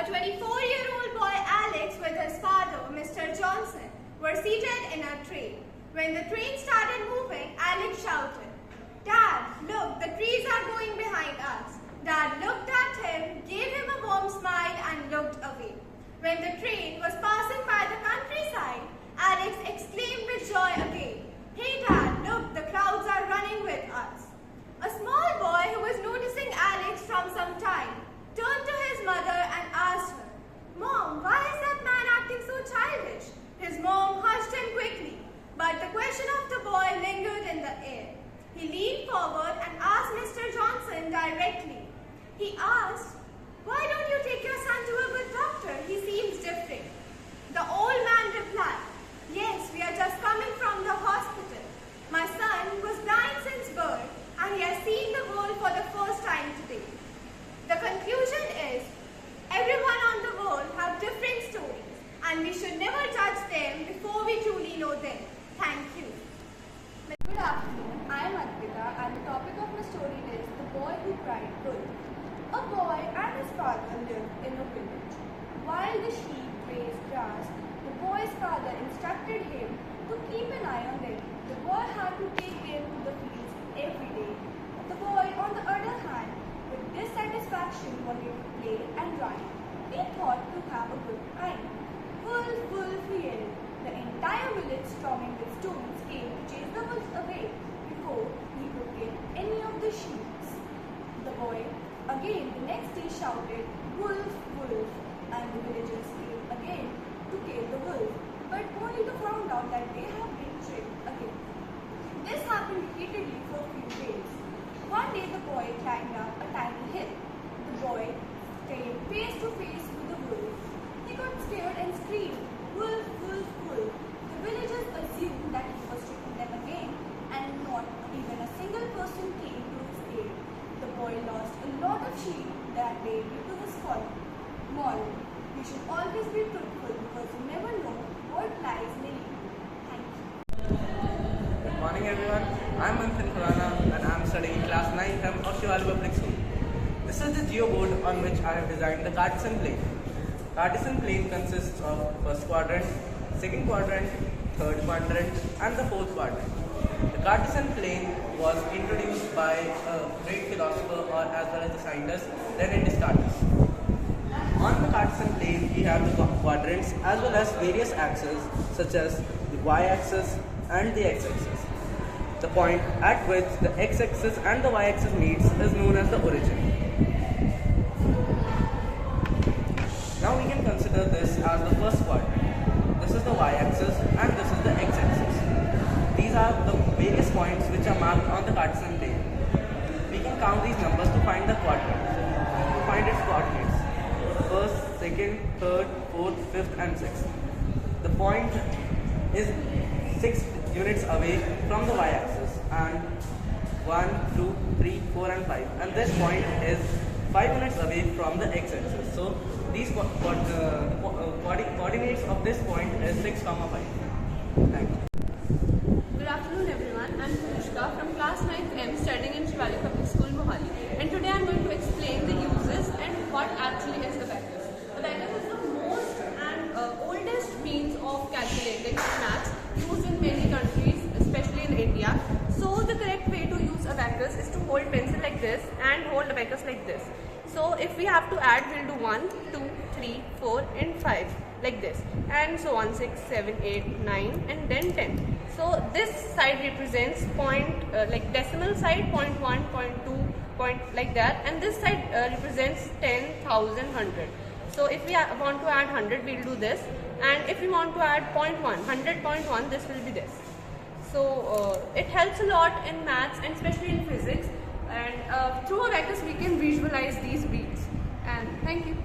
A 24-year-old boy Alex with his father, Mr. Johnson, were seated in a train. When the train started moving, Alex shouted, "Dad, look, the trees are going behind us." Dad looked at him, gave him a warm smile and looked away. When the train was passing by the countryside, Alex exclaimed with joy again, "Hey Dad, look, the clouds are running with us." A small boy who was noticing Alex from some time turned to his mother and asked her, "Mom, why is that man acting so childish?" His mom hushed him quickly, but the question of the boy lingered in the air. He leaned forward and asked Mr. Johnson directly. He asked, "Why don't you take your son to a good doctor? He seems different." The old man replied, "Yes, we are just coming from the hospital. My son was blind since birth and he has seen the world for the first time today." The conclusion is, everyone on the world have different stories and we should never judge them before we truly know them. Thank you. Good afternoon, I am Advita and the topic of my story is The Boy Who Cried Wolf. A boy and his father lived in a village. While the sheep grazed grass, the boy's father instructed him to keep an eye on them. The boy had to take them to the fields every day. The boy, on the other hand, with dissatisfaction wanted to play and run. He thought to have a good time. "Wolf, wolf," he yelled. The entire village, storming with stones, came to chase the wolf away before he could get any of the sheep. The boy again the next day shouted, "Wolf, wolf," and the villagers came again to kill the wolf, but only to find out that they have been tricked again. This happened repeatedly for a few days. One day the boy climbed up a tiny hill. The boy came face to face with the wolf. He got scared and screamed, "Wolf, wolf, wolf." The villagers assumed that he was tricking them again, and not even a single person came to his aid. The boy lost a lot of sheep that day due to his folly. Moral: we should always be truthful because you never know what lies may lead you. Thank you. Good morning everyone, I am Manthan Khurana and I am studying class 9 of Shivalik Public School. This is the geoboard on which I have designed the Cartesian plane. Cartesian plane consists of first quadrant, second quadrant, third quadrant and the fourth quadrant. The Cartesian plane was introduced by a great philosopher or as well as a scientist, René Descartes. On the Cartesian plane, we have the quadrants as well as various axes such as the y-axis and the x-axis. The point at which the x-axis and the y-axis meets is known as the origin. Now we can consider this as the first quadrant. This is the y-axis and this is the x-axis. These are the various points which are marked on the Cartesian plane. We can count these numbers to find the quadrant, to find its coordinates. First, second, third, fourth, fifth and sixth. The point is 6 units away from the y-axis and 1, 2, 3, 4 and 5. And this point is 5 units away from the x-axis. So these coordinates of this point is 6, 5. Thank you. Good afternoon everyone, I am Shiksha from class 9th M studying in Shivalik Public School, Mohali. And today I am going to explain the uses and what actually is abacus. Abacus is the most and oldest means of calculating maths used in many countries, especially in India. So the correct way to use abacus is to hold pencil like this and hold abacus like this. So if we have to add, we'll do 1, 2, 3, 4 and 5 like this, and so on, 6, 7, 8, 9 and then 10. So this side represents like decimal side 0.1, 0.2, point like that, and this side represents 10,000, 100. So if we want to add 100, we'll do this, and if we want to add 0.1, 100.1, this will be this. So it helps a lot in maths and especially in physics, and through abacus we can visualize these beats. And thank you.